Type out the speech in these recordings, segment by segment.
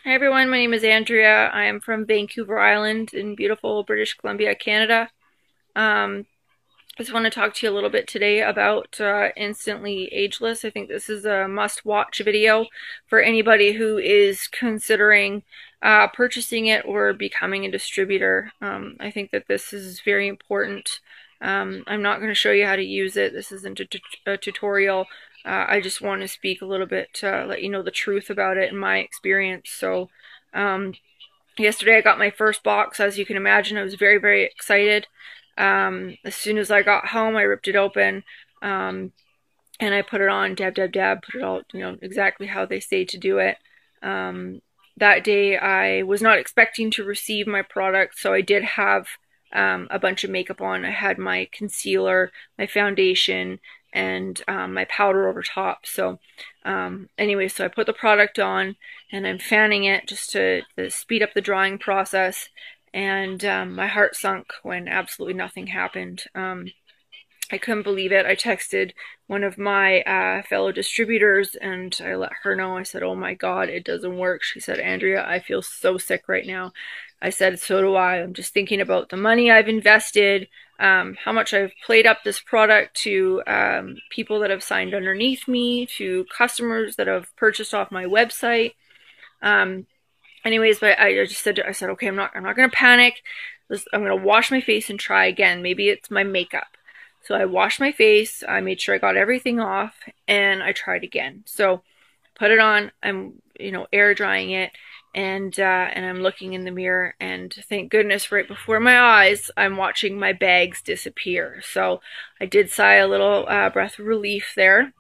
Hi everyone, my name is Andrea. I am from Vancouver Island in beautiful British Columbia, Canada. I just want to talk to you a little bit today about Instantly Ageless. I think this is a must-watch video for anybody who is considering purchasing it or becoming a distributor. I think that this is very important. I'm not going to show you how to use it. This isn't a tutorial. I just want to speak a little bit to let you know the truth about it and my experience. So yesterday I got my first box. As you can imagine, I was very, very excited. As soon as I got home, I ripped it open, and I put it on, dab, dab, dab, put it all, exactly how they say to do it. That day, I was not expecting to receive my product, so I did have a bunch of makeup on. I had my concealer, my foundation, and my powder over top. So anyway, so I put the product on, and I'm fanning it just to speed up the drying process. And my heart sunk when absolutely nothing happened. I couldn't believe it. I texted one of my fellow distributors and I let her know. I said, "Oh my God, it doesn't work." She said, "Andrea, I feel so sick right now." I said, "So do I. I'm just thinking about the money I've invested, how much I've played up this product to people that have signed underneath me, to customers that have purchased off my website." Anyways, but I just said, okay, I'm not gonna panic. I'm gonna wash my face and try again. Maybe it's my makeup. So I washed my face. I made sure I got everything off, and I tried again. So put it on. I'm air drying it, and I'm looking in the mirror, and thank goodness, right before my eyes, I'm watching my bags disappear. So I did sigh a little breath of relief there,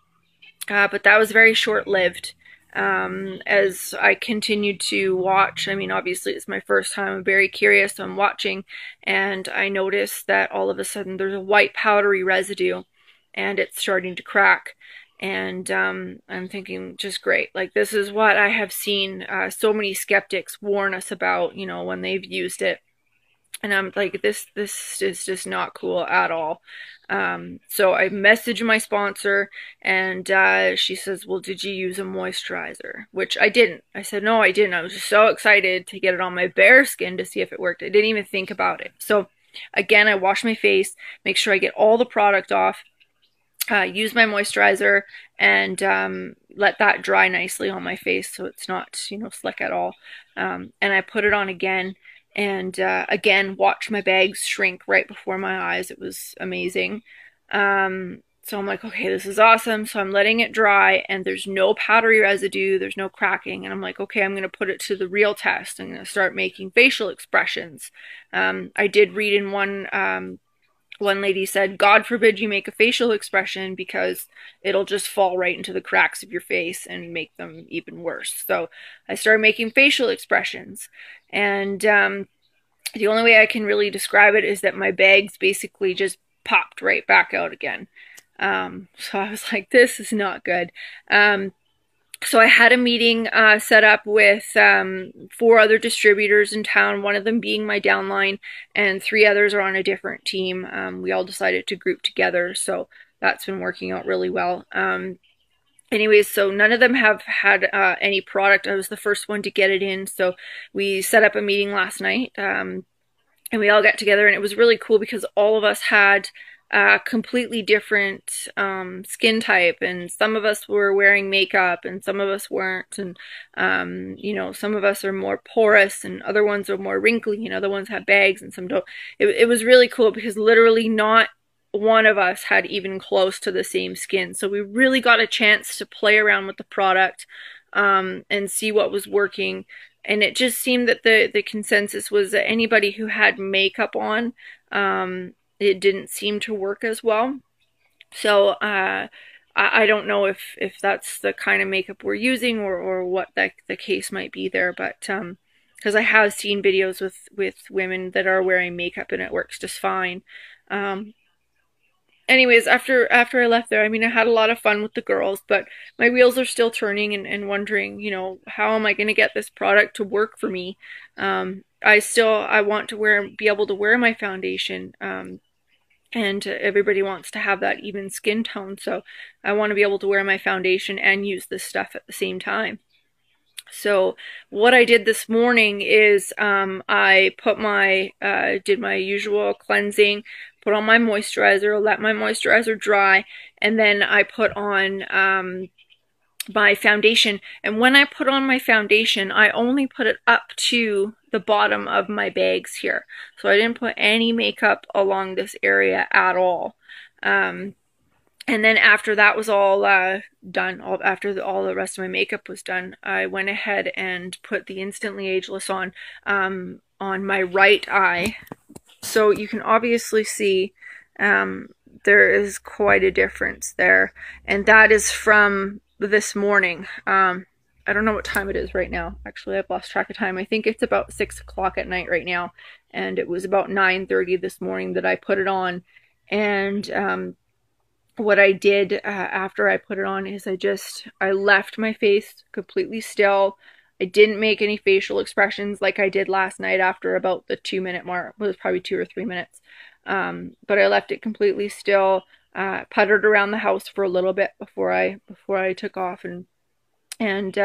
but that was very short-lived. As I continued to watch, I mean, obviously it's my first time, I'm very curious, so I'm watching, and I noticed that all of a sudden there's a white powdery residue, and it's starting to crack, and I'm thinking, just great, like this is what I have seen so many skeptics warn us about, when they've used it. And I'm like, this is just not cool at all. So I messaged my sponsor, and she says, "Well, did you use a moisturizer?" Which I didn't. I said, "No, I didn't." I was just so excited to get it on my bare skin to see if it worked. I didn't even think about it. So again, I wash my face, make sure I get all the product off, use my moisturizer, and let that dry nicely on my face so it's not, slick at all. And I put it on again. And again, watch my bags shrink right before my eyes. It was amazing. So I'm like, okay, this is awesome. So I'm letting it dry, and there's no powdery residue, there's no cracking. And I'm like, okay, I'm going to put it to the real test. I'm going to start making facial expressions. I did read in one lady said, "God forbid you make a facial expression because it'll just fall right into the cracks of your face and make them even worse." So I started making facial expressions, and the only way I can really describe it is that my bags basically just popped right back out again. So I was like, this is not good. So I had a meeting set up with 4 other distributors in town, one of them being my downline, and 3 others are on a different team. We all decided to group together, so that's been working out really well. Anyways, so none of them have had any product. I was the first one to get it in, so we set up a meeting last night, and we all got together, and it was really cool because all of us had completely different skin type, and some of us were wearing makeup and some of us weren't, and some of us are more porous and other ones are more wrinkly and other ones have bags and some don't. It was really cool because literally not one of us had even close to the same skin, so we really got a chance to play around with the product and see what was working. And it just seemed that the consensus was that anybody who had makeup on, it didn't seem to work as well. So I don't know if that's the kind of makeup we're using or what the case might be there, but because I have seen videos with women that are wearing makeup and it works just fine. Anyways, after I left there, I mean, I had a lot of fun with the girls, but my wheels are still turning and wondering, how am I going to get this product to work for me? I want to be able to wear my foundation, and everybody wants to have that even skin tone, so I want to be able to wear my foundation and use this stuff at the same time. So what I did this morning is I put my did my usual cleansing, put on my moisturizer, let my moisturizer dry, and then I put on my foundation. And when I put on my foundation, I only put it up to the bottom of my bags here. So I didn't put any makeup along this area at all. And then after that was all done, after all the rest of my makeup was done, I went ahead and put the Instantly Ageless on my right eye. So you can obviously see there is quite a difference there. And that is from this morning. I don't know what time it is right now. Actually, I've lost track of time. I think it's about 6 o'clock at night right now. And it was about 9:30 this morning that I put it on. And what I did after I put it on is I left my face completely still. I didn't make any facial expressions like I did last night after about the 2-minute mark. It was probably 2 or 3 minutes. But I left it completely still, puttered around the house for a little bit before I took off, and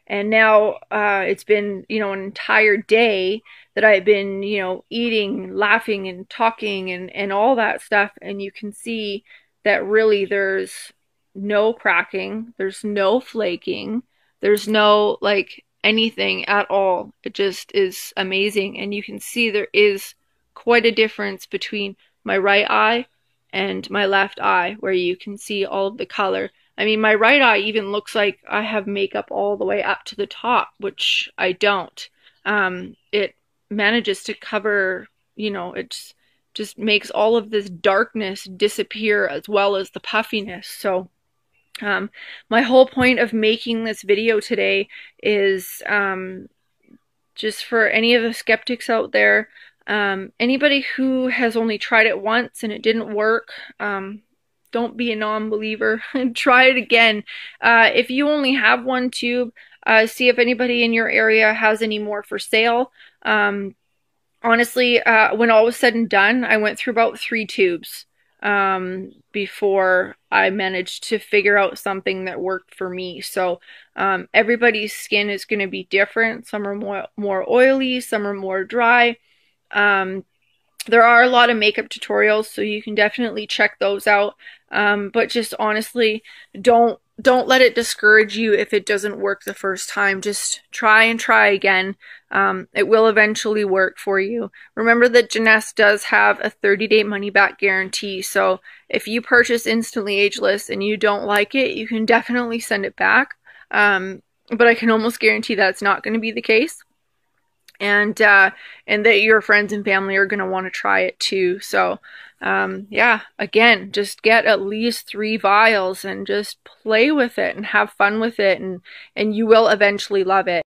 now it's been, you know, an entire day that I've been, you know, eating, laughing, and talking, and all that stuff, and you can see that really there's no cracking, there's no flaking, there's no like anything at all. It just is amazing, and you can see there is quite a difference between my right eye and my left eye, where you can see all of the color. I mean, my right eye even looks like I have makeup all the way up to the top, which I don't. It manages to cover, you know, it's just makes all of this darkness disappear as well as the puffiness. So my whole point of making this video today is just for any of the skeptics out there, anybody who has only tried it once and it didn't work, don't be a non-believer. Try it again. If you only have one tube, see if anybody in your area has any more for sale. Honestly, when all was said and done, I went through about 3 tubes before I managed to figure out something that worked for me. So everybody's skin is going to be different. Some are more oily, some are more dry. There are a lot of makeup tutorials, so you can definitely check those out. But just honestly, don't let it discourage you if it doesn't work the first time. Just try and try again. It will eventually work for you. Remember that Ageless does have a 30-day money-back guarantee, so if you purchase Instantly Ageless and you don't like it, you can definitely send it back. But I can almost guarantee that's not going to be the case. And that your friends and family are going to want to try it too. So yeah, again, just get at least 3 vials and just play with it and have fun with it, and you will eventually love it.